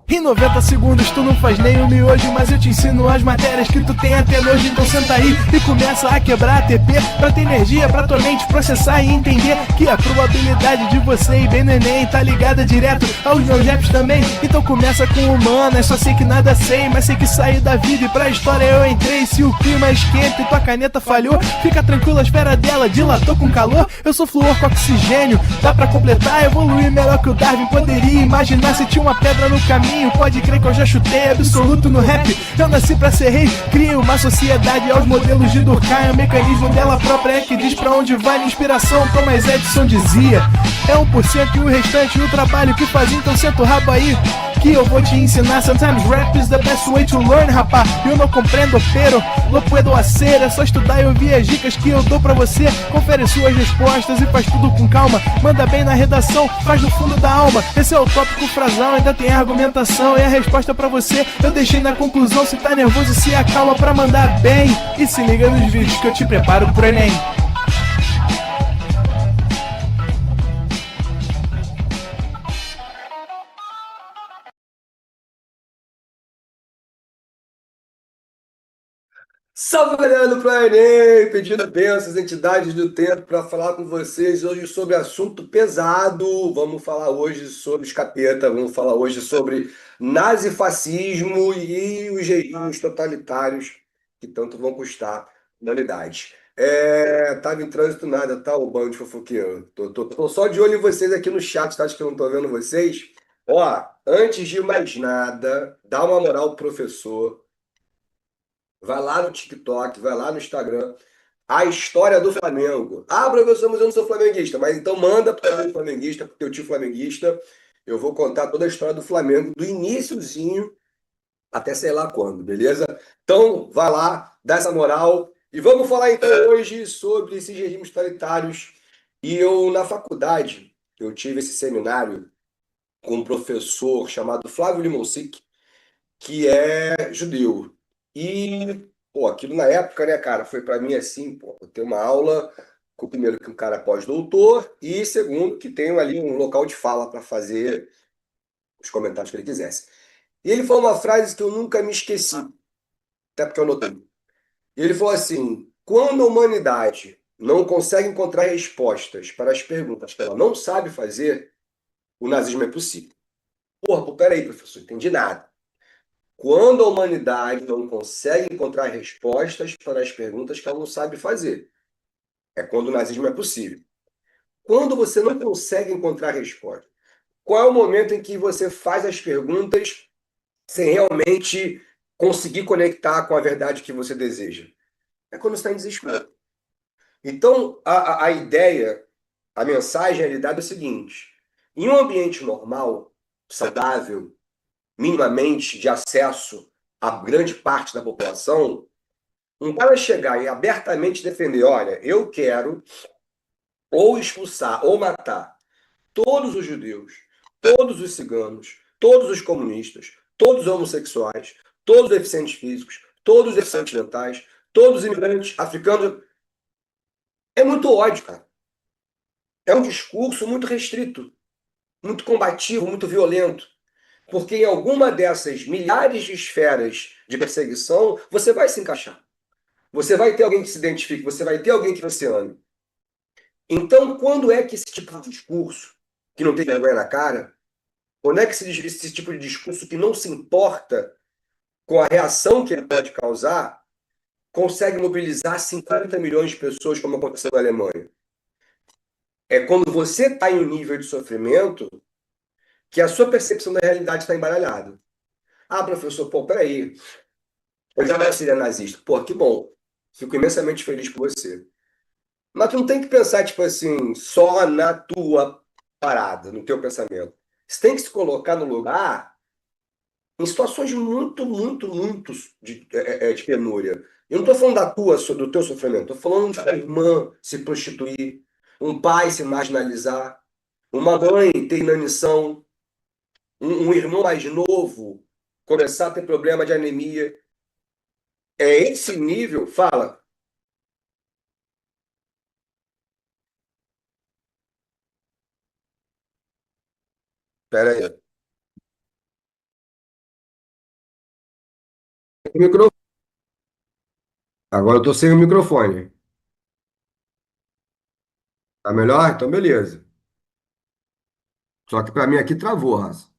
Em 90 segundos tu não faz nem um miojo, mas eu te ensino as matérias que tu tem até nojo. Então senta aí e começa a quebrar ATP pra ter energia, pra tua mente processar e entender que a probabilidade de você ir bem no Enem tá ligada direto aos meus raps também. Então começa com humanas, só sei que nada sei, mas sei que saí da vida e pra história eu entrei. Se o clima esquenta e tua caneta falhou, fica tranquilo, a esfera dela dilatou com calor. Eu sou flúor com oxigênio, dá pra completar, evoluir melhor que o Darwin poderia imaginar. Se tinha uma pedra no caminho, pode crer que eu já chutei absoluto no rap. Eu nasci pra ser rei, crio uma sociedade aos modelos de Durkheim. O mecanismo dela própria é que diz pra onde vai minha inspiração. Thomas Edison dizia: é 1% e o restante o trabalho que fazia. Então senta o rabo aí que eu vou te ensinar. Sometimes rap is the best way to learn, rapá. Eu não compreendo, pero lo puedo hacer. É só estudar e ouvir as dicas que eu dou pra você. Confere suas respostas e faz tudo com calma. Manda bem na redação, faz do fundo da alma. Esse é o tópico frasal, ainda tem argumentação. E a resposta pra você eu deixei na conclusão. Se tá nervoso, se acalma pra mandar bem. E se liga nos vídeos que eu te preparo pro Enem. Salve, galera do Enem, pedindo bênçãos, entidades do tempo, para falar com vocês hoje sobre assunto pesado. Vamos falar hoje sobre os capeta, vamos falar hoje sobre nazifascismo e os regimes totalitários que tanto vão custar a humanidade. Tava em trânsito nada, tá, o bando de fofoqueiro? Tô só de olho em vocês aqui no chat, tá? Acho que eu não tô vendo vocês. Ó, antes de mais nada, dá uma moral pro professor. Vai lá no TikTok, vai lá no Instagram. A história do Flamengo. Ah, professor, mas eu não sou flamenguista. Mas então manda para o flamenguista, para o teu tio flamenguista. Eu vou contar toda a história do Flamengo, do iniciozinho até sei lá quando, beleza? Então, vai lá, dá essa moral. E vamos falar então hoje sobre esses regimes totalitários. E eu, na faculdade, eu tive esse seminário com um professor chamado Flávio Limonsic, que é judeu. E, pô, aquilo na época, né, cara, foi pra mim assim, pô, ter uma aula com, primeiro, que o cara é pós-doutor e, segundo, que tem ali um local de fala para fazer os comentários que ele quisesse. E ele falou uma frase que eu nunca me esqueci, até porque eu anotei. E ele falou assim: quando a humanidade não consegue encontrar respostas para as perguntas que ela não sabe fazer, o nazismo é possível. Porra, pô, peraí, professor, entendi nada. Quando a humanidade não consegue encontrar respostas para as perguntas que ela não sabe fazer, é quando o nazismo é possível. Quando você não consegue encontrar resposta, qual é o momento em que você faz as perguntas sem realmente conseguir conectar com a verdade que você deseja? É quando você está em desespero. Então, a ideia, a mensagem, a realidade é o seguinte: em um ambiente normal, saudável, minimamente de acesso a grande parte da população, um cara chegar e abertamente defender: olha, eu quero ou expulsar ou matar todos os judeus, todos os ciganos, todos os comunistas, todos os homossexuais, todos os deficientes físicos, todos os deficientes mentais, todos os imigrantes africanos. É muito ódio, cara. É um discurso muito restrito, muito combativo, muito violento. Porque em alguma dessas milhares de esferas de perseguição, você vai se encaixar. Você vai ter alguém que se identifique, você vai ter alguém que você ame. Então, quando é que esse tipo de discurso, que não tem vergonha na cara, quando é que esse tipo de discurso que não se importa com a reação que ele pode causar, consegue mobilizar 50 milhões de pessoas, como aconteceu na Alemanha? É quando você está em um nível de sofrimento que a sua percepção da realidade está embaralhada. Ah, professor, pô, peraí. Eu já seria nazista. Pô, que bom. Fico imensamente feliz por você. Mas tu não tem que pensar, tipo assim, só na tua parada, no teu pensamento. Você tem que se colocar no lugar em situações muito, muito, muito de penúria. Eu não estou falando da tua, do teu sofrimento. Estou falando de uma irmã se prostituir, um pai se marginalizar, uma mãe ter inanição, um irmão mais novo começar a ter problema de anemia. É esse nível, fala. Espera aí. O micro- Agora eu tô sem o microfone. Tá melhor? Então, beleza. Só que para mim aqui travou, Raça.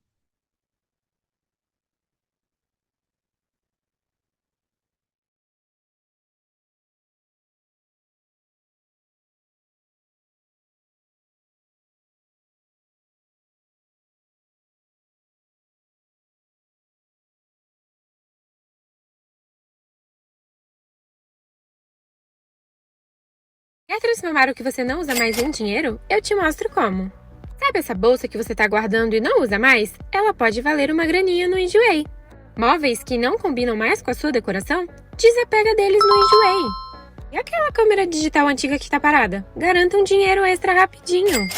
Quer transformar o que você não usa mais em dinheiro? Eu te mostro como. Sabe essa bolsa que você está guardando e não usa mais? Ela pode valer uma graninha no Enjoei. Móveis que não combinam mais com a sua decoração? Desapega deles no Enjoei. E aquela câmera digital antiga que está parada? Garanta um dinheiro extra rapidinho.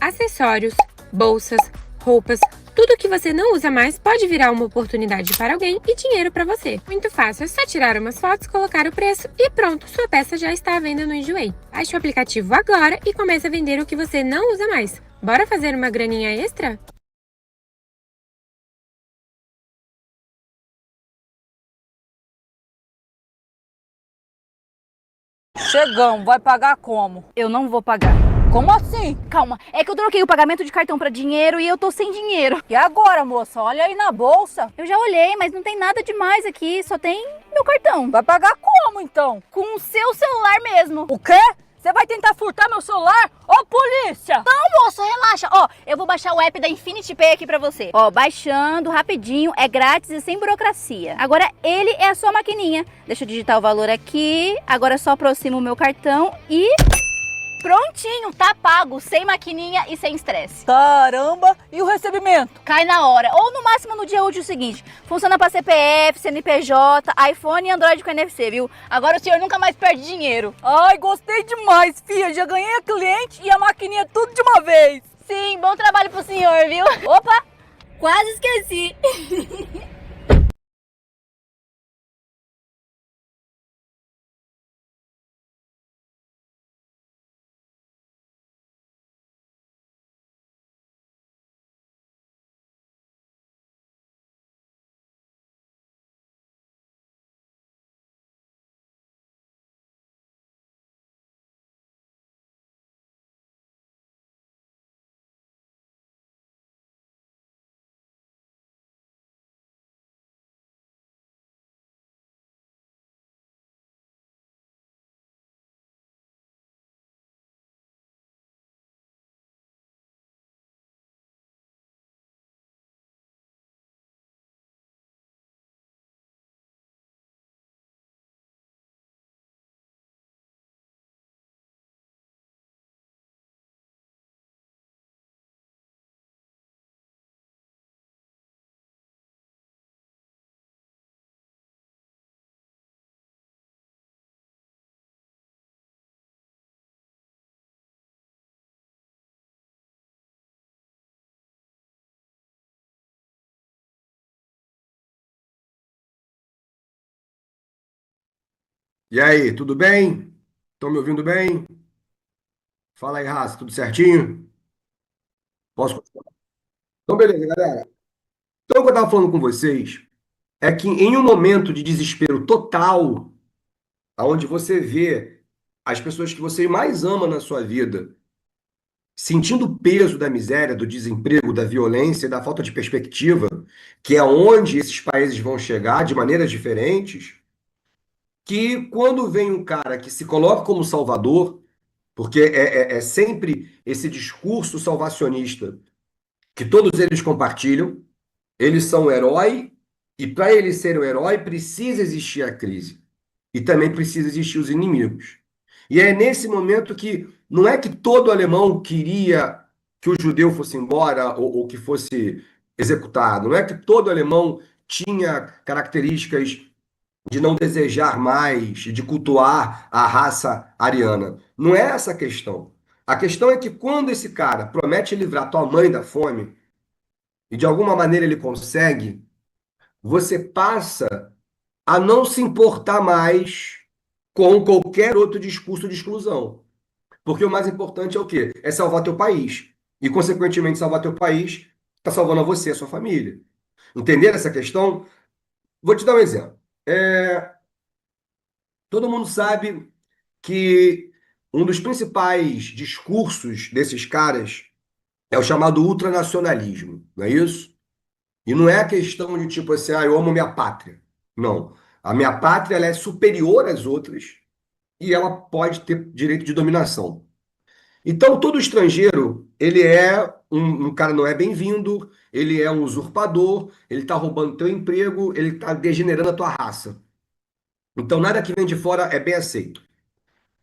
Acessórios, bolsas, roupas, tudo que você não usa mais pode virar uma oportunidade para alguém e dinheiro para você. Muito fácil, é só tirar umas fotos, colocar o preço e pronto, sua peça já está à venda no Enjoei. Baixe o aplicativo agora e comece a vender o que você não usa mais. Bora fazer uma graninha extra? Chegamos, vai pagar como? Eu não vou pagar. Como assim? Calma, é que eu troquei o pagamento de cartão pra dinheiro e eu tô sem dinheiro. E agora, moça? Olha aí na bolsa. Eu já olhei, mas não tem nada demais aqui, só tem meu cartão. Vai pagar como então? Com o seu celular mesmo. O quê? Você vai tentar furtar meu celular? Ô, polícia! Não, moço, relaxa. Ó, eu vou baixar o app da Infinity Pay aqui pra você. Ó, baixando rapidinho, é grátis e sem burocracia. Agora ele é a sua maquininha. Deixa eu digitar o valor aqui. Agora só aproximo o meu cartão e... prontinho, tá pago, sem maquininha e sem estresse. Caramba! E o recebimento? Cai na hora, ou no máximo no dia útil seguinte. Funciona pra CPF, CNPJ, iPhone e Android com NFC, viu? Agora o senhor nunca mais perde dinheiro. Ai, gostei demais, filha. Já ganhei a cliente e a maquininha tudo de uma vez. Sim, bom trabalho pro senhor, viu? Opa, quase esqueci. E aí, tudo bem? Estão me ouvindo bem? Fala aí, Raça, tudo certinho? Posso? Então, beleza, galera. Então, o que eu estava falando com vocês é que em um momento de desespero total, onde você vê as pessoas que você mais ama na sua vida sentindo o peso da miséria, do desemprego, da violência, da falta de perspectiva, que é onde esses países vão chegar de maneiras diferentes, que quando vem um cara que se coloca como salvador, porque é sempre esse discurso salvacionista que todos eles compartilham, eles são o herói, e para eles serem o herói precisa existir a crise. E também precisa existir os inimigos. E é nesse momento que não é que todo alemão queria que o judeu fosse embora ou que fosse executado, não é que todo alemão tinha características de não desejar mais, de cultuar a raça ariana. Não é essa a questão. A questão é que quando esse cara promete livrar tua mãe da fome, e de alguma maneira ele consegue, você passa a não se importar mais com qualquer outro discurso de exclusão. Porque o mais importante é o quê? É salvar teu país. E, consequentemente, salvar teu país está salvando a você e a sua família. Entender essa questão? Vou te dar um exemplo. Todo mundo sabe que um dos principais discursos desses caras é o chamado ultranacionalismo, não é isso? E não é a questão de tipo assim, eu amo minha pátria. Não. A minha pátria ela é superior às outras e ela pode ter direito de dominação. Então, todo estrangeiro, ele é um cara não é bem-vindo, ele é um usurpador, ele está roubando teu emprego, ele está degenerando a tua raça. Então, nada que vem de fora é bem aceito.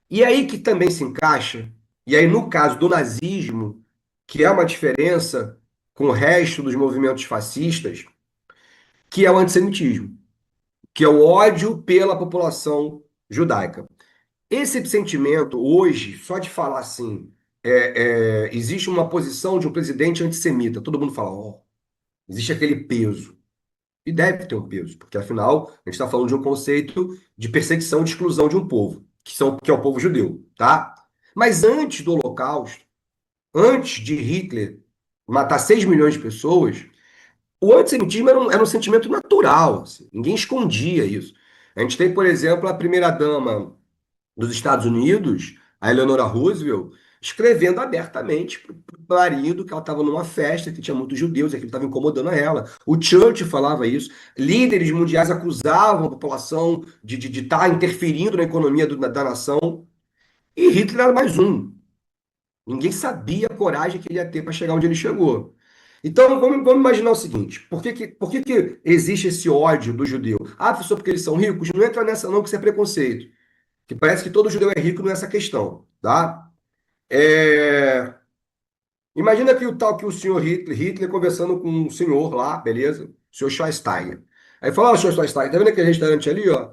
E aí que também se encaixa, e aí no caso do nazismo, que é uma diferença com o resto dos movimentos fascistas, que é o antissemitismo, que é o ódio pela população judaica. Esse sentimento, hoje, só de falar assim, existe uma posição de um presidente antissemita, todo mundo fala, existe aquele peso. E deve ter um peso, porque afinal a gente está falando de um conceito de perseguição, de exclusão de um povo, que é o povo judeu, tá? Mas antes do Holocausto, antes de Hitler matar 6 milhões de pessoas, o antissemitismo era um sentimento natural, assim, ninguém escondia isso. A gente tem, por exemplo, a primeira-dama dos Estados Unidos, a Eleanor Roosevelt, escrevendo abertamente para o marido que ela estava numa festa, que tinha muitos judeus, e aquilo estava incomodando a ela. O Churchill falava isso. Líderes mundiais acusavam a população de estar interferindo na economia da nação. E Hitler era mais um. Ninguém sabia a coragem que ele ia ter para chegar onde ele chegou. Então, vamos imaginar o seguinte: por que existe esse ódio do judeu? Ah, professor, porque eles são ricos? Não entra nessa não, que isso é preconceito. Que parece que todo judeu é rico nessa questão, tá? É, Imagina que o senhor Hitler conversando com um senhor lá, beleza? O senhor Schweinsteiger. Aí fala, ó, senhor Schweinsteiger, tá vendo aquele restaurante ali, ó?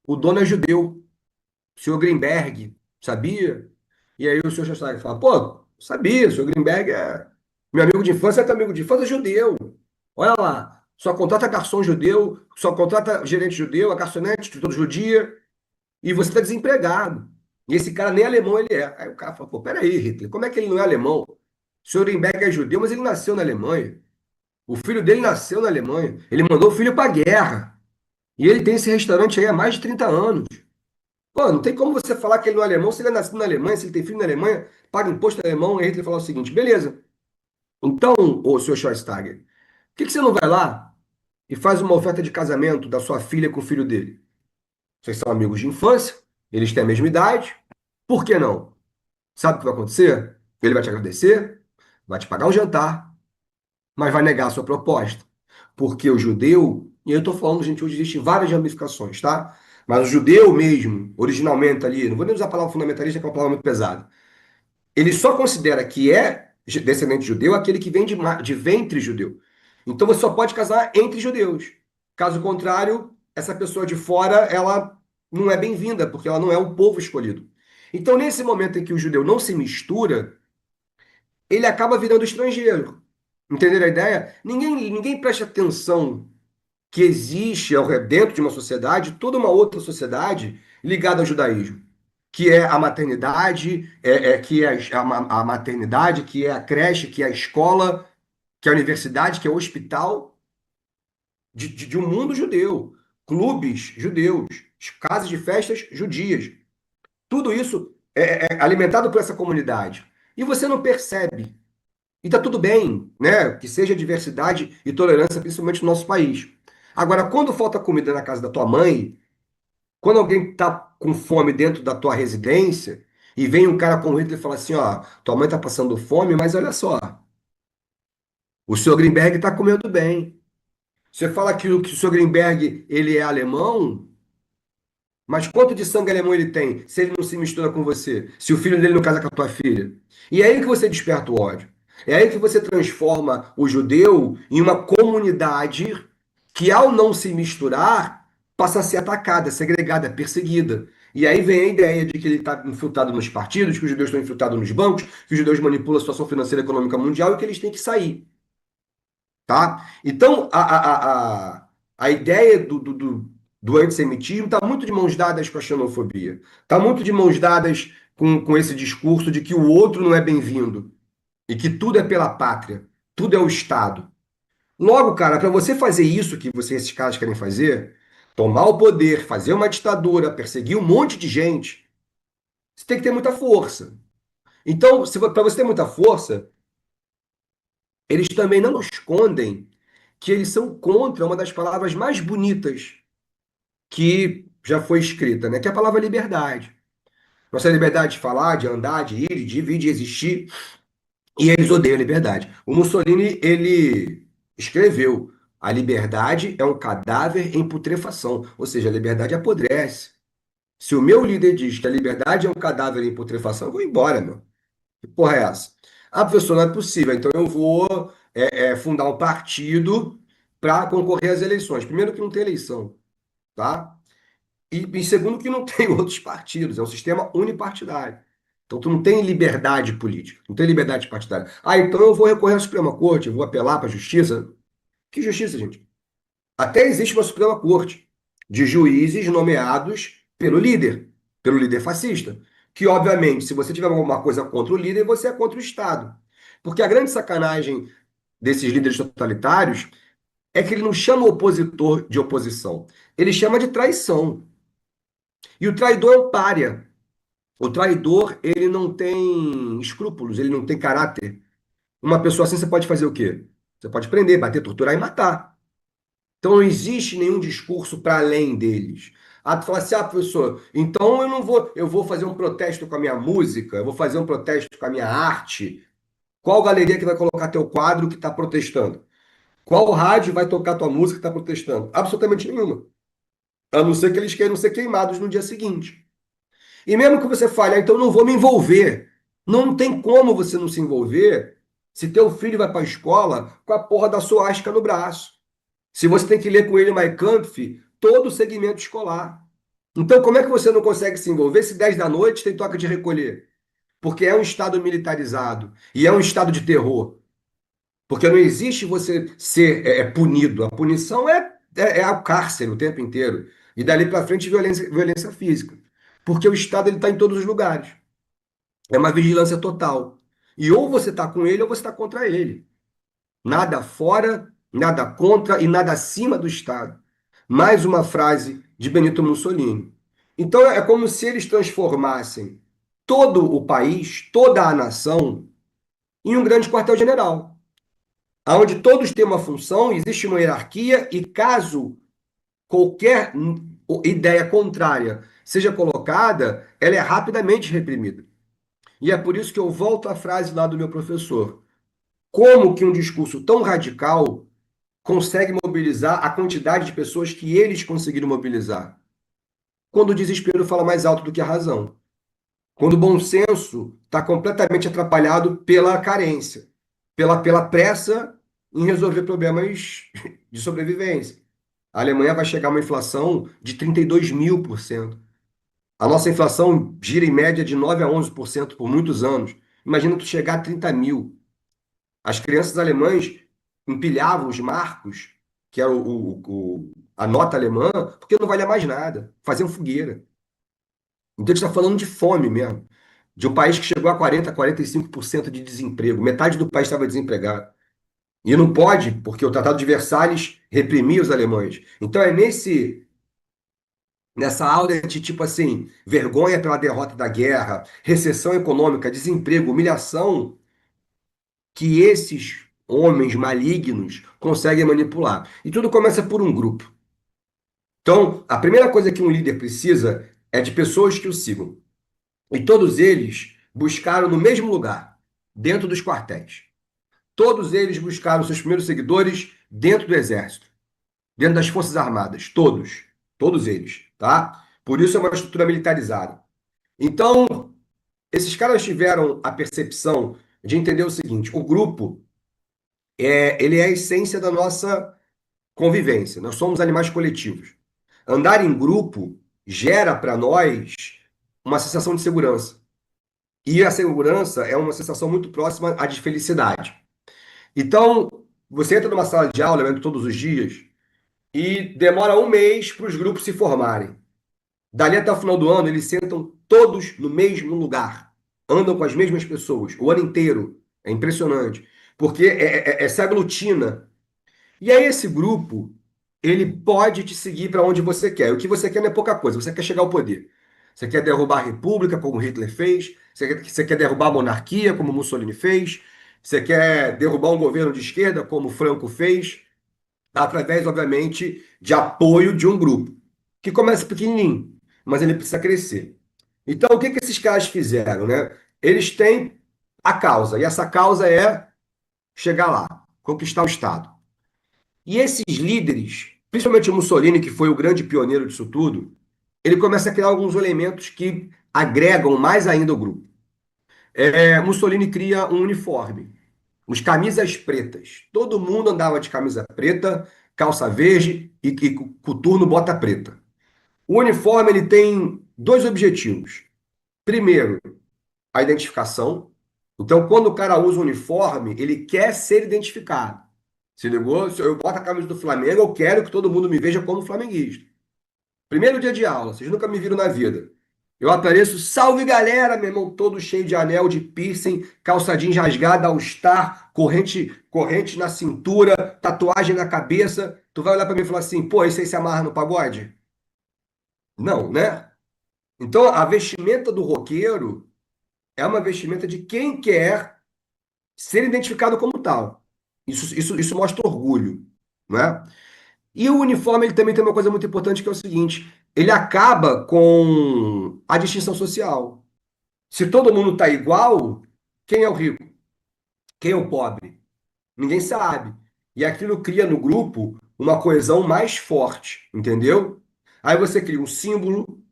O dono é judeu, o senhor Greenberg, sabia? E aí o senhor Schweinsteiger fala, pô, sabia, o senhor Greenberg é meu amigo de infância, é teu amigo de infância, é judeu. Olha lá, só contrata garçom judeu, só contrata gerente judeu, a garçonete toda judia, e você está desempregado. E esse cara nem alemão ele é. Aí o cara fala, pô, peraí, Hitler, como é que ele não é alemão? O senhor Nuremberg é judeu, mas ele nasceu na Alemanha. O filho dele nasceu na Alemanha. Ele mandou o filho para a guerra. E ele tem esse restaurante aí há mais de 30 anos. Pô, não tem como você falar que ele não é alemão se ele é nascido na Alemanha, se ele tem filho na Alemanha, paga imposto alemão. E Hitler falou o seguinte, beleza. Então, ô senhor Schweinsteiger, por que você não vai lá e faz uma oferta de casamento da sua filha com o filho dele? Vocês são amigos de infância, eles têm a mesma idade, por que não? Sabe o que vai acontecer? Ele vai te agradecer, vai te pagar um jantar, mas vai negar a sua proposta. Porque o judeu, e eu estou falando, gente, hoje existem várias ramificações, tá? Mas o judeu mesmo, originalmente ali, não vou nem usar a palavra fundamentalista, que é uma palavra muito pesada. Ele só considera que é descendente judeu aquele que vem de ventre judeu. Então você só pode casar entre judeus. Caso contrário, essa pessoa de fora, ela não é bem-vinda, porque ela não é o povo escolhido. Então, nesse momento em que o judeu não se mistura, ele acaba virando estrangeiro. Entenderam a ideia? Ninguém presta atenção que existe dentro de uma sociedade, toda uma outra sociedade ligada ao judaísmo, que é a maternidade, que é a maternidade, que é a creche, que é a escola, que é a universidade, que é o hospital de um mundo judeu, clubes judeus, casas de festas judias. Tudo isso é alimentado por essa comunidade. E você não percebe. E tá tudo bem, né? Que seja diversidade e tolerância, principalmente no nosso país. Agora, quando falta comida na casa da tua mãe, quando alguém tá com fome dentro da tua residência, e vem um cara com o Hitler e fala assim, ó, tua mãe tá passando fome, mas olha só, o senhor Greenberg tá comendo bem. Você fala que o senhor Greenberg, ele é alemão, mas quanto de sangue alemão ele tem se ele não se mistura com você? Se o filho dele não casa com a tua filha? E é aí que você desperta o ódio. É aí que você transforma o judeu em uma comunidade que, ao não se misturar, passa a ser atacada, segregada, perseguida. E aí vem a ideia de que ele está infiltrado nos partidos, que os judeus estão infiltrados nos bancos, que os judeus manipulam a situação financeira e econômica mundial e que eles têm que sair. Tá? Então, a ideia do antissemitismo está muito de mãos dadas com a xenofobia. Está muito de mãos dadas com esse discurso de que o outro não é bem-vindo e que tudo é pela pátria. tudo é o Estado. Logo, cara, para você fazer isso que esses caras querem fazer, tomar o poder, fazer uma ditadura, perseguir um monte de gente, você tem que ter muita força. Então, para você ter muita força, eles também não escondem que eles são contra uma das palavras mais bonitas que já foi escrita, né? Que é a palavra liberdade. Nossa liberdade de falar, de andar, de ir, de vir, de existir. E eles odeiam a liberdade. O Mussolini, ele escreveu: a liberdade é um cadáver em putrefação. Ou seja, a liberdade apodrece. Se o meu líder diz que a liberdade é um cadáver em putrefação, eu vou embora, meu. Que porra é essa? Ah, professor, não é possível. Então eu vou fundar um partido para concorrer às eleições. Primeiro que não tem eleição, tá? E segundo que não tem outros partidos. É um sistema unipartidário. Então tu não tem liberdade política, não tem liberdade partidária. Ah, então eu vou recorrer à Suprema Corte, eu vou apelar para a Justiça. Que justiça, gente? Até existe uma Suprema Corte de juízes nomeados pelo líder fascista. Que, obviamente, se você tiver alguma coisa contra o líder, você é contra o Estado. Porque a grande sacanagem desses líderes totalitários é que ele não chama o opositor de oposição. Ele chama de traição. E o traidor é um pária. O traidor, ele não tem escrúpulos, ele não tem caráter. Uma pessoa assim, você pode fazer o quê? Você pode prender, bater, torturar e matar. Então não existe nenhum discurso para além deles. Ah, tu fala assim, ah, professor, então eu não vou, eu vou fazer um protesto com a minha música, eu vou fazer um protesto com a minha arte. Qual galeria que vai colocar teu quadro que está protestando? Qual rádio vai tocar tua música que está protestando? Absolutamente nenhuma. A não ser que eles queiram ser queimados no dia seguinte. E mesmo que você fale, ah, então eu não vou me envolver. Não tem como você não se envolver se teu filho vai para a escola com a porra da suástica no braço. Se você tem que ler com ele Mein Kampf, todo o segmento escolar. Então, como é que você não consegue se envolver se 10 da noite tem toque de recolher? Porque é um estado militarizado e é um estado de terror. Porque não existe você ser punido. A punição é o cárcere o tempo inteiro. E dali para frente, violência física. Porque o Estado está em todos os lugares. É uma vigilância total. E ou você está com ele ou você está contra ele. Nada fora, nada contra e nada acima do Estado. Mais uma frase de Benito Mussolini. Então é como se eles transformassem todo o país, toda a nação, em um grande quartel-general, onde todos têm uma função, existe uma hierarquia e caso qualquer ideia contrária seja colocada, ela é rapidamente reprimida. E é por isso que eu volto à frase lá do meu professor. Como que um discurso tão radical consegue mobilizar a quantidade de pessoas que eles conseguiram mobilizar? Quando o desespero fala mais alto do que a razão. Quando o bom senso está completamente atrapalhado pela carência, pela pressa em resolver problemas de sobrevivência. A Alemanha vai chegar a uma inflação de 32.000%. A nossa inflação gira em média de 9 a 11% por muitos anos. Imagina tu chegar a 30 mil. As crianças alemãs empilhavam os marcos, que era a nota alemã, porque não valia mais nada. Faziam fogueira. Então a gente está falando de fome mesmo. De um país que chegou a 40, 45% de desemprego. Metade do país estava desempregado. E não pode, porque o Tratado de Versalhes reprimia os alemães. Então é nessa aura de tipo assim, vergonha pela derrota da guerra, recessão econômica, desemprego, humilhação, que esses homens malignos conseguem manipular. E tudo começa por um grupo. Então, a primeira coisa que um líder precisa é de pessoas que o sigam. E todos eles buscaram no mesmo lugar, dentro dos quartéis. Todos eles buscaram seus primeiros seguidores dentro do exército, dentro das Forças Armadas, todos eles, tá? Por isso é uma estrutura militarizada. Então, esses caras tiveram a percepção de entender o seguinte: o grupo ele é a essência da nossa convivência. Nós somos animais coletivos. Andar em grupo gera para nós uma sensação de segurança. E a segurança é uma sensação muito próxima à de felicidade. Então, você entra numa sala de aula, eu entro todos os dias, e demora um mês para os grupos se formarem. Dali até o final do ano, eles sentam todos no mesmo lugar. Andam com as mesmas pessoas o ano inteiro. É impressionante. porque se aglutina. E aí esse grupo, ele pode te seguir para onde você quer. O que você quer não é pouca coisa, você quer chegar ao poder. Você quer derrubar a república, como Hitler fez, você quer derrubar a monarquia, como Mussolini fez, você quer derrubar um governo de esquerda, como Franco fez, através, obviamente, de apoio de um grupo, que começa pequenininho, mas ele precisa crescer. Então, o que que esses caras fizeram, né? Eles têm a causa, e essa causa é chegar lá, conquistar o Estado. E esses líderes, principalmente o Mussolini, que foi o grande pioneiro disso tudo, ele começa a criar alguns elementos que agregam mais ainda o grupo. Mussolini cria um uniforme, os camisas pretas. Todo mundo andava de camisa preta, calça verde e coturno bota preta. O uniforme ele tem dois objetivos. Primeiro, a identificação. Então, quando o cara usa o uniforme, ele quer ser identificado. Se ligou? Se eu boto a camisa do Flamengo, eu quero que todo mundo me veja como flamenguista. Primeiro dia de aula, vocês nunca me viram na vida. Eu apareço, salve galera, meu irmão, todo cheio de anel, de piercing, calça jeans rasgada, all-star, corrente na cintura, tatuagem na cabeça. Tu vai olhar pra mim e falar assim, pô, esse aí se amarra no pagode? Não, né? Então, a vestimenta do roqueiro é uma vestimenta de quem quer ser identificado como tal. Isso mostra orgulho, né? E o uniforme ele também tem uma coisa muito importante que é o seguinte: ele acaba com a distinção social. Se todo mundo está igual, quem é o rico? Quem é o pobre? Ninguém sabe. E aquilo cria no grupo uma coesão mais forte, entendeu? Aí você cria um símbolo.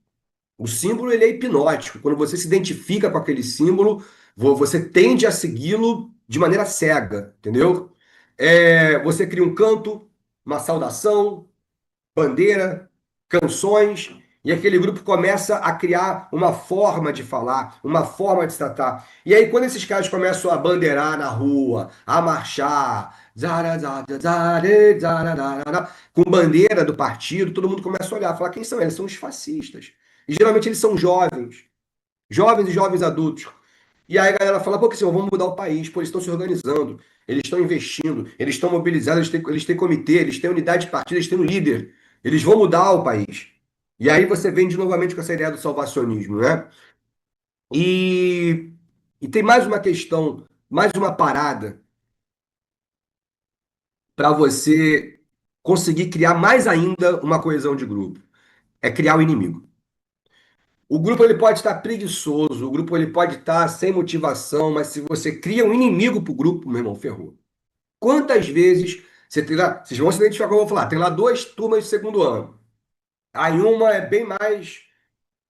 O símbolo ele é hipnótico. Quando você se identifica com aquele símbolo, você tende a segui-lo de maneira cega, entendeu? Você cria um canto, uma saudação, bandeira, canções, e aquele grupo começa a criar uma forma de falar, uma forma de se tratar. E aí, quando esses caras começam a bandeirar na rua, a marchar, com bandeira do partido, todo mundo começa a olhar, falar quem são eles? São os fascistas. E geralmente eles são jovens, jovens e jovens adultos. E aí a galera fala, pô, que senhor, vamos mudar o país, pô, eles estão se organizando, eles estão investindo, eles estão mobilizados, eles têm comitê, eles têm unidade de partido, eles têm um líder, eles vão mudar o país. E aí você vem de novamente com essa ideia do salvacionismo, né? E, e tem mais uma questão, mais uma parada para você conseguir criar mais ainda uma coesão de grupo. É criar o inimigo. O grupo ele pode estar preguiçoso, o grupo ele pode estar sem motivação, mas se você cria um inimigo pro grupo, meu irmão, ferrou. Quantas vezes você tem lá, vocês vão se identificar como eu vou falar, tem lá duas turmas de segundo ano. Aí uma é bem mais,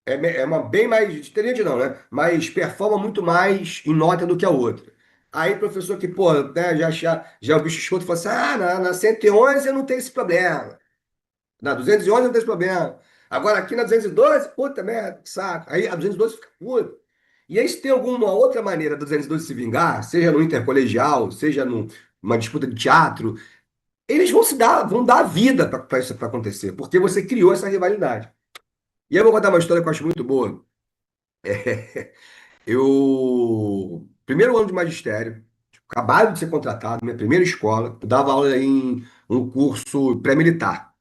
é uma bem mais, diferente não, né? Mas performa muito mais em nota do que a outra. Aí professor que, pô, né, já o bicho escuta fala assim, na 111 eu não tenho esse problema. Na 211 não tem esse problema. Agora aqui na 212, puta merda, que saco. Aí a 212 fica puta. E aí se tem alguma outra maneira da 212 se vingar, seja no intercolegial, seja numa disputa de teatro, eles vão dar a vida para isso pra acontecer, porque você criou essa rivalidade. E aí eu vou contar uma história que eu acho muito boa. Primeiro ano de magistério, acabado de ser contratado, minha primeira escola, eu dava aula em um curso pré-militar,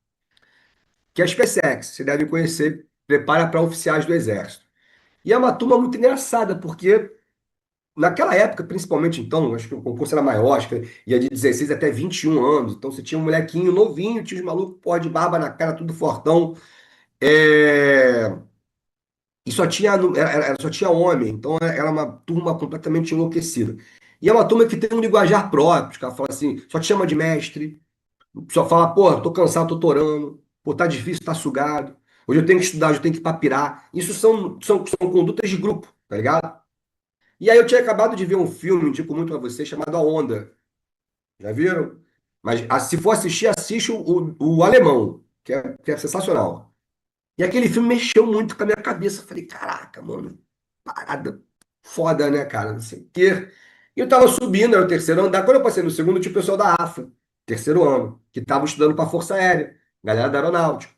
que é a SpaceX, você deve conhecer, prepara para oficiais do Exército. E é uma turma muito engraçada, porque naquela época, principalmente então, acho que o concurso era maior, acho que ia de 16 até 21 anos. Então você tinha um molequinho novinho, tinha os malucos, porra de barba na cara, tudo fortão. É, E só tinha homem, então era uma turma completamente enlouquecida. E é uma turma que tem um linguajar próprio, os caras falam assim, só te chama de mestre, só fala, pô, tô cansado, tô torando, pô, tá difícil, tá sugado. Hoje eu tenho que estudar, hoje eu tenho que papirar. Isso são condutas de grupo, tá ligado? E aí eu tinha acabado de ver um filme, indico muito pra você, chamado A Onda. Já viram? Mas se for assistir, assiste o alemão, que é sensacional. E aquele filme mexeu muito com a minha cabeça. Eu falei, caraca, mano, parada foda, né, cara? Não sei o quê. E eu tava subindo, era o terceiro andar. Quando eu passei no segundo, tinha o pessoal da AFA, terceiro ano, que tava estudando pra Força Aérea, galera da Aeronáutica.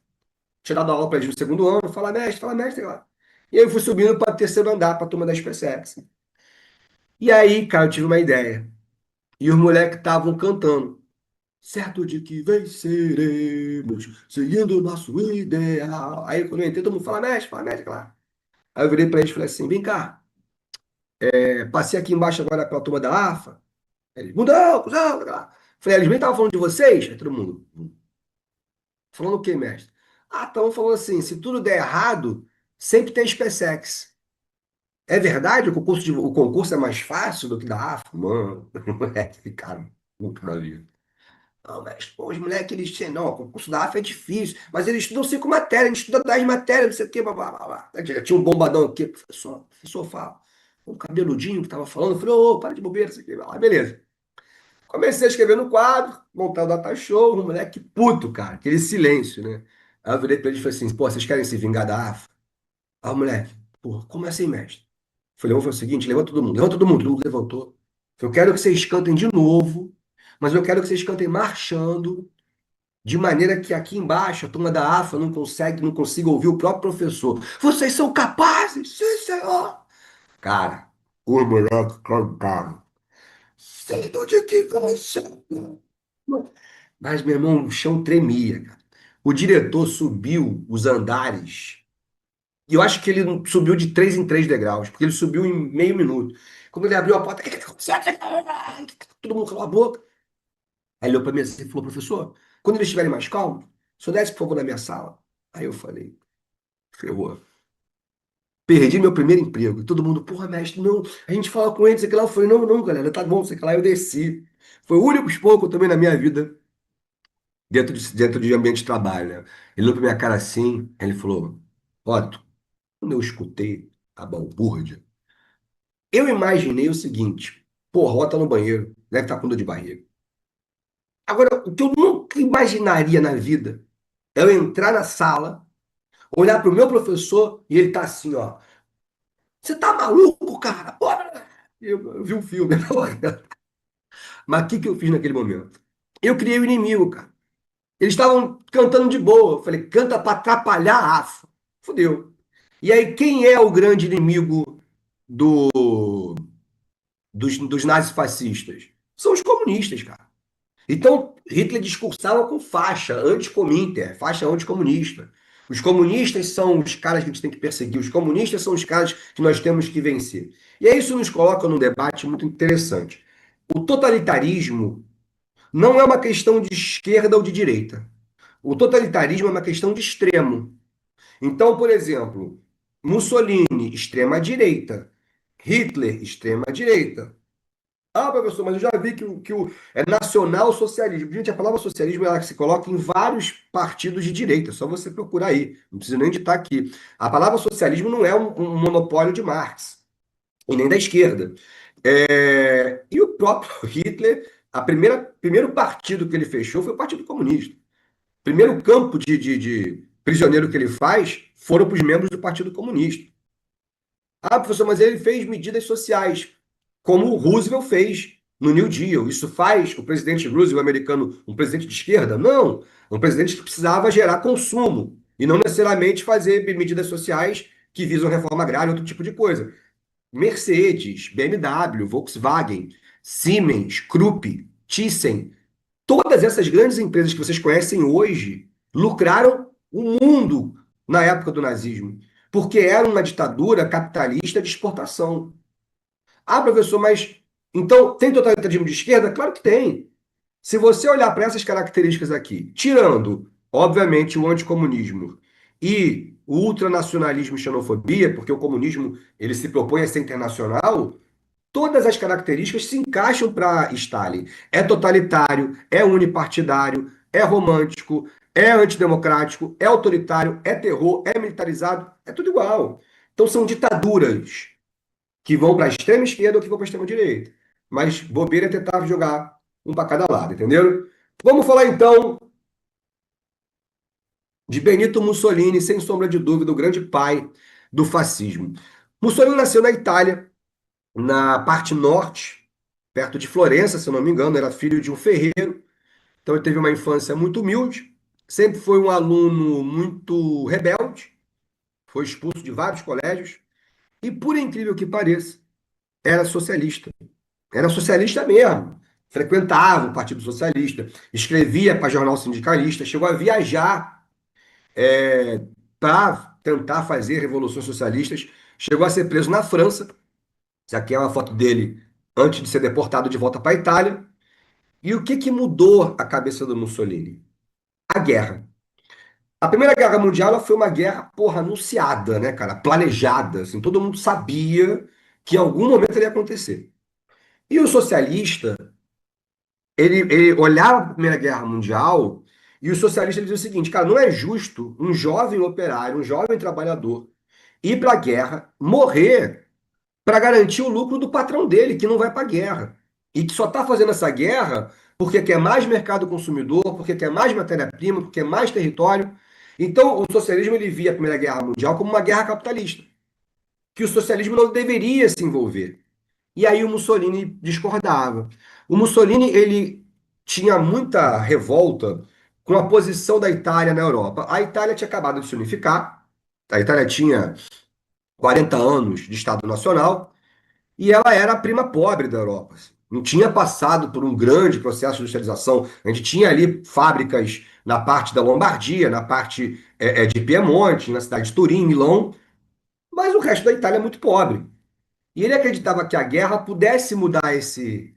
Tinha dado aula pra eles no segundo ano, fala mestre, lá. E aí eu fui subindo para o terceiro andar, pra turma da SpaceX. E aí, cara, eu tive uma ideia. E os moleques estavam cantando. Certo de que venceremos, seguindo o nosso ideal. Aí quando eu entrei, todo mundo fala, mestre, claro. Aí eu virei pra eles e falei assim: vem cá, passei aqui embaixo agora pela turma da AFA. Aí eles, mudou, cuzão, lá. Falei, eles bem estavam falando de vocês? Aí todo mundo, falando o quê, mestre? Ah, estavam falando assim: se tudo der errado, sempre tem SpaceX. É verdade? O concurso é mais fácil do que da AFA? Mano, moleque, ficaram muito na vida. Não, mas pô, os moleques, eles dizem, não, o concurso da AFA é difícil, mas eles estudam 5 matérias, eles estudam 10 matérias, não sei o quê, blá, blá, blá, blá. Tinha um bombadão aqui, professor fala, um cabeludinho que tava falando, eu falei, ô, para de bobeira, isso aqui, blá, blá, beleza. Comecei a escrever no quadro, montar o data show, um moleque puto, cara, aquele silêncio, né? Aí eu virei pra eles e falei assim, pô, vocês querem se vingar da AFA? Aí o moleque, pô, como assim, mestre? Falei, vamos fazer o seguinte, levanta todo mundo levantou. Eu quero que vocês cantem de novo, mas eu quero que vocês cantem marchando, de maneira que aqui embaixo a turma da AFA não consiga ouvir o próprio professor. Vocês são capazes? Sim, senhor! Cara, os moleques cantaram. Sendo de que você. Mas, meu irmão, o chão tremia, cara. O diretor subiu os andares. E eu acho que ele subiu de 3 em 3 degraus, porque ele subiu em meio minuto. Quando ele abriu a porta, o que está acontecendo? Todo mundo calou a boca. Aí ele olhou para mim assim e falou, professor, quando eles estiverem mais calmos, o senhor desce, por favor, na minha sala. Aí eu falei, ferrou. Perdi meu primeiro emprego. E todo mundo, porra, mestre, não. A gente fala com ele, sei que lá. Eu falei, não, não, galera, tá bom, sei que lá. Eu desci. Foi o único esporro que eu tomei na minha vida dentro de ambiente de trabalho, né? Ele olhou pra minha cara assim, aí ele falou, Otto, quando eu escutei a balbúrdia, eu imaginei o seguinte, porra, Otto tá no banheiro, deve estar com dor de barriga. Agora, o que eu nunca imaginaria na vida é eu entrar na sala, olhar pro meu professor e ele tá assim, ó. Você tá maluco, cara? Porra! Eu vi um filme. Mas o que que eu fiz naquele momento? Eu criei o inimigo, cara. Eles estavam cantando de boa. Eu falei, canta pra atrapalhar a AFA. Fudeu. E aí, quem é o grande inimigo dos nazis fascistas? São os comunistas, cara. Então, Hitler discursava com faixa anticominter, faixa anticomunista. Os comunistas são os caras que a gente tem que perseguir, os comunistas são os caras que nós temos que vencer. E aí isso nos coloca num debate muito interessante. O totalitarismo não é uma questão de esquerda ou de direita. O totalitarismo é uma questão de extremo. Então, por exemplo, Mussolini, extrema-direita. Hitler, extrema-direita. Ah, professor, mas eu já vi que o é nacional-socialismo. Gente, a palavra socialismo ela se coloca em vários partidos de direita, é só você procurar aí. Não precisa nem editar aqui. A palavra socialismo não é um monopólio de Marx, e nem da esquerda. E o próprio Hitler, primeiro partido que ele fechou foi o Partido Comunista. Primeiro campo de prisioneiro que ele faz foram para os membros do Partido Comunista. Ah, professor, mas ele fez medidas sociais, como o Roosevelt fez no New Deal. Isso faz o presidente Roosevelt americano um presidente de esquerda? Não. Um presidente que precisava gerar consumo e não necessariamente fazer medidas sociais que visam reforma agrária, outro tipo de coisa. Mercedes, BMW, Volkswagen, Siemens, Krupp, Thyssen, todas essas grandes empresas que vocês conhecem hoje lucraram o mundo na época do nazismo, porque era uma ditadura capitalista de exportação. Ah, professor, mas então tem totalitarismo de esquerda? Claro que tem. Se você olhar para essas características aqui, tirando, obviamente, o anticomunismo e o ultranacionalismo e xenofobia, porque o comunismo ele se propõe a ser internacional, todas as características se encaixam para Stalin. É totalitário, é unipartidário, é romântico, é antidemocrático, é autoritário, é terror, é militarizado, é tudo igual. Então são ditaduras que vão para a extrema esquerda ou que vão para a extrema direita. Mas bobeira é tentar jogar um para cada lado, entenderam? Vamos falar então de Benito Mussolini, sem sombra de dúvida, o grande pai do fascismo. Mussolini nasceu na Itália, na parte norte, perto de Florença, se eu não me engano, era filho de um ferreiro. Então ele teve uma infância muito humilde, sempre foi um aluno muito rebelde, foi expulso de vários colégios e, por incrível que pareça, era socialista. Era socialista mesmo. frequentava o Partido Socialista, escrevia para jornal sindicalista, chegou a viajar para tentar fazer revoluções socialistas, chegou a ser preso na França. Isso aqui é uma foto dele antes de ser deportado de volta para a Itália. E o que que mudou a cabeça do Mussolini? A guerra. A Primeira Guerra Mundial ela foi uma guerra, porra, anunciada, né, cara? Planejada, assim, todo mundo sabia que em algum momento ele ia acontecer. E o socialista, ele olhava para a Primeira Guerra Mundial e o socialista ele dizia o seguinte, cara, não é justo um jovem operário, um jovem trabalhador ir para a guerra, morrer para garantir o lucro do patrão dele, que não vai para a guerra. E que só está fazendo essa guerra porque quer mais mercado consumidor, porque quer mais matéria-prima, porque quer mais território. Então, o socialismo ele via a Primeira Guerra Mundial como uma guerra capitalista, que o socialismo não deveria se envolver. E aí o Mussolini discordava. O Mussolini ele tinha muita revolta com a posição da Itália na Europa. A Itália tinha acabado de se unificar, a Itália tinha 40 anos de Estado Nacional, e ela era a prima pobre da Europa. Não tinha passado por um grande processo de industrialização. A gente tinha ali fábricas na parte da Lombardia, na parte de Piemonte, na cidade de Turim, Milão, mas o resto da Itália é muito pobre. E ele acreditava que a guerra pudesse mudar esse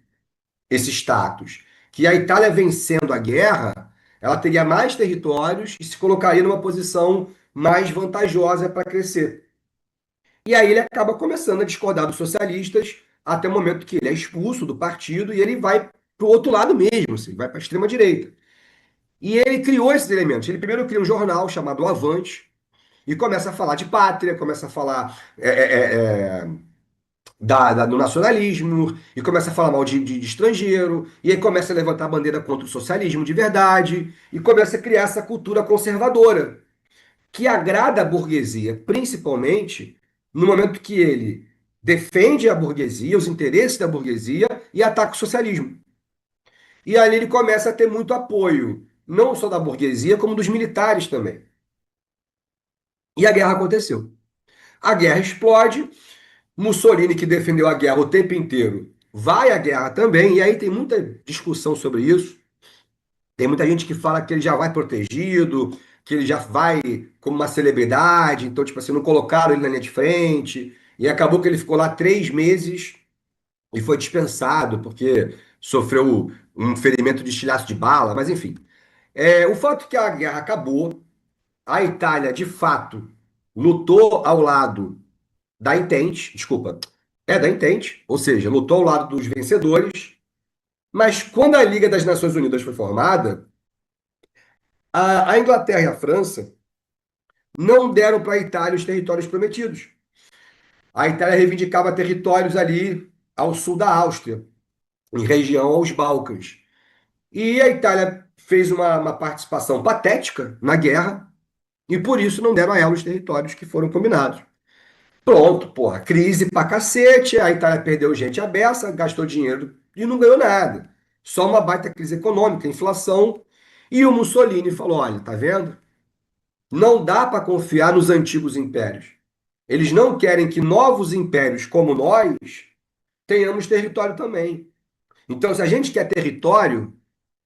status, que a Itália vencendo a guerra, ela teria mais territórios e se colocaria numa posição mais vantajosa para crescer. E aí ele acaba começando a discordar dos socialistas até o momento que ele é expulso do partido e ele vai para o outro lado mesmo, assim, vai para a extrema-direita. E ele criou esses elementos. Ele primeiro cria um jornal chamado Avante e começa a falar de pátria, começa a falar do nacionalismo, e começa a falar mal de estrangeiro, e aí começa a levantar a bandeira contra o socialismo de verdade, e começa a criar essa cultura conservadora que agrada a burguesia, principalmente no momento que ele defende a burguesia, os interesses da burguesia e ataca o socialismo. E ali ele começa a ter muito apoio, não só da burguesia, como dos militares também. E a guerra aconteceu. A guerra explode, Mussolini, que defendeu a guerra o tempo inteiro, vai à guerra também, e aí tem muita discussão sobre isso. Tem muita gente que fala que ele já vai protegido, que ele já vai como uma celebridade, então, tipo assim, não colocaram ele na linha de frente, e acabou que ele ficou lá 3 meses e foi dispensado, porque sofreu um ferimento de estilhaço de bala, mas enfim. O fato é que a guerra acabou, a Itália, de fato, lutou ao lado da Entente, desculpa, da Entente, ou seja, lutou ao lado dos vencedores, mas quando a Liga das Nações Unidas foi formada, a Inglaterra e a França não deram para a Itália os territórios prometidos. A Itália reivindicava territórios ali ao sul da Áustria, em região aos Balcãs. E a Itália fez uma participação patética na guerra e por isso não deram a ela os territórios que foram combinados. Pronto, porra, crise pra cacete, a Itália perdeu gente à beça, gastou dinheiro e não ganhou nada. Só uma baita crise econômica, inflação. E o Mussolini falou: olha, tá vendo? Não dá para confiar nos antigos impérios. Eles não querem que novos impérios como nós tenhamos território também. Então, se a gente quer território,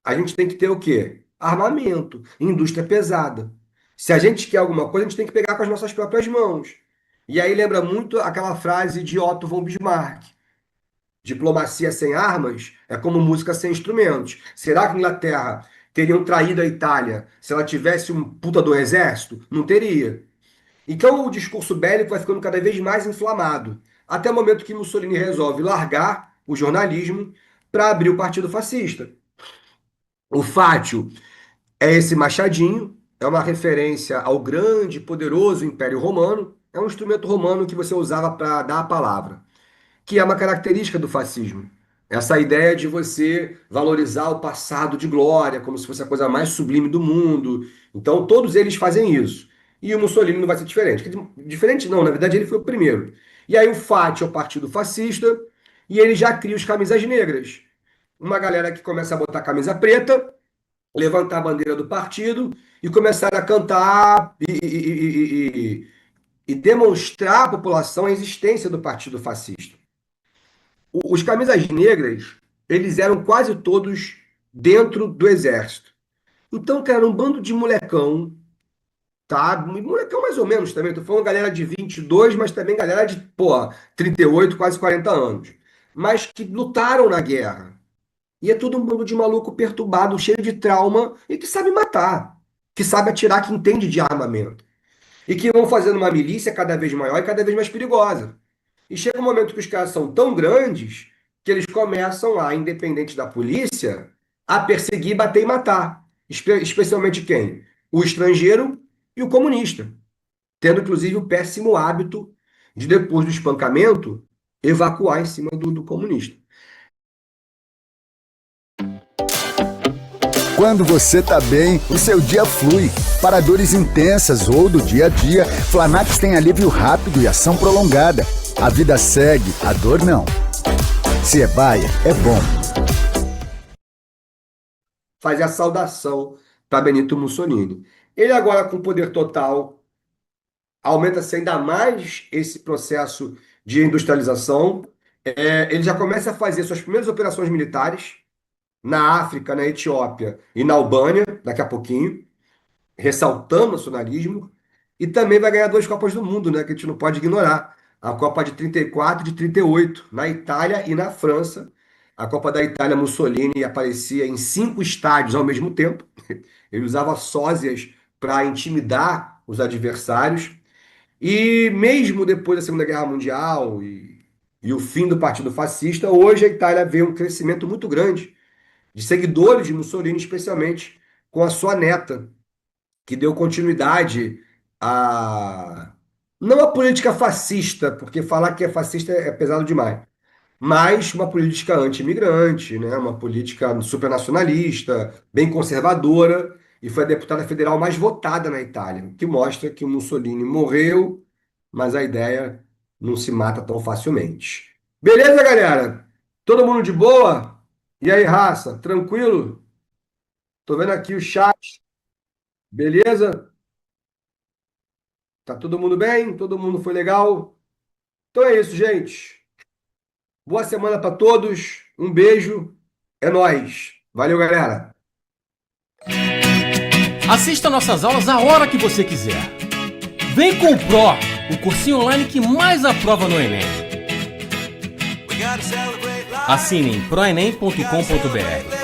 a gente tem que ter o quê? Armamento, indústria pesada. Se a gente quer alguma coisa, a gente tem que pegar com as nossas próprias mãos. E aí lembra muito aquela frase de Otto von Bismarck: diplomacia sem armas é como música sem instrumentos. Será que a Inglaterra teriam traído a Itália se ela tivesse um puta do exército? Não teria. Então o discurso bélico vai ficando cada vez mais inflamado, até o momento que Mussolini resolve largar o jornalismo para abrir o Partido Fascista. O Fátio é esse machadinho, é uma referência ao grande, poderoso Império Romano, é um instrumento romano que você usava para dar a palavra, que é uma característica do fascismo. Essa ideia de você valorizar o passado de glória, como se fosse a coisa mais sublime do mundo. Então, todos eles fazem isso. E o Mussolini não vai ser diferente. Diferente não, na verdade ele foi o primeiro. E aí o FAT é o partido fascista, e ele já cria os camisas negras. Uma galera que começa a botar camisa preta, levantar a bandeira do partido e começar a cantar e demonstrar à população a existência do partido fascista. Os camisas negras, eles eram quase todos dentro do exército. Então, cara, um bando de molecão, tá? Molecão mais ou menos também. Tô falando galera de 22, mas também galera de, 38, quase 40 anos. Mas que lutaram na guerra. E é todo um bando de maluco perturbado, cheio de trauma e que sabe matar, que sabe atirar, que entende de armamento. E que vão fazendo uma milícia cada vez maior e cada vez mais perigosa. E chega um momento que os caras são tão grandes que eles começam a, independente da polícia, a perseguir, bater e matar. Especialmente quem? O estrangeiro e o comunista. Tendo, inclusive, o péssimo hábito de, depois do espancamento, evacuar em cima do comunista. Quando você tá bem, o seu dia flui. Para dores intensas ou do dia a dia, Flanax tem alívio rápido e ação prolongada. A vida segue, a dor não. Se é baia, é bom. Faz a saudação para Benito Mussolini. Ele agora, com poder total, aumenta-se ainda mais esse processo de industrialização. Ele já começa a fazer suas primeiras operações militares na África, na Etiópia e na Albânia, daqui a pouquinho, ressaltando o nacionalismo. E também vai ganhar 2 Copas do Mundo, né, que a gente não pode ignorar. A Copa de 34 e de 38, na Itália e na França. A Copa da Itália, Mussolini aparecia em 5 estádios ao mesmo tempo. Ele usava sósias para intimidar os adversários. E mesmo depois da Segunda Guerra Mundial e o fim do Partido Fascista, hoje a Itália vê um crescimento muito grande de seguidores de Mussolini, especialmente com a sua neta, que deu continuidade a... não a política fascista, porque falar que é fascista é pesado demais, mas uma política anti-imigrante, né? Uma política supernacionalista, bem conservadora, e foi a deputada federal mais votada na Itália, o que mostra que o Mussolini morreu, mas a ideia não se mata tão facilmente. Beleza, galera? Todo mundo de boa? E aí, raça? Tranquilo? Tô vendo aqui o chat. Beleza? Tá todo mundo bem? Todo mundo foi legal? Então é isso, gente. Boa semana para todos. Um beijo. É nóis. Valeu, galera. Assista nossas aulas a hora que você quiser. Vem com o Pro, o cursinho online que mais aprova no Enem. Assine em proenem.com.br.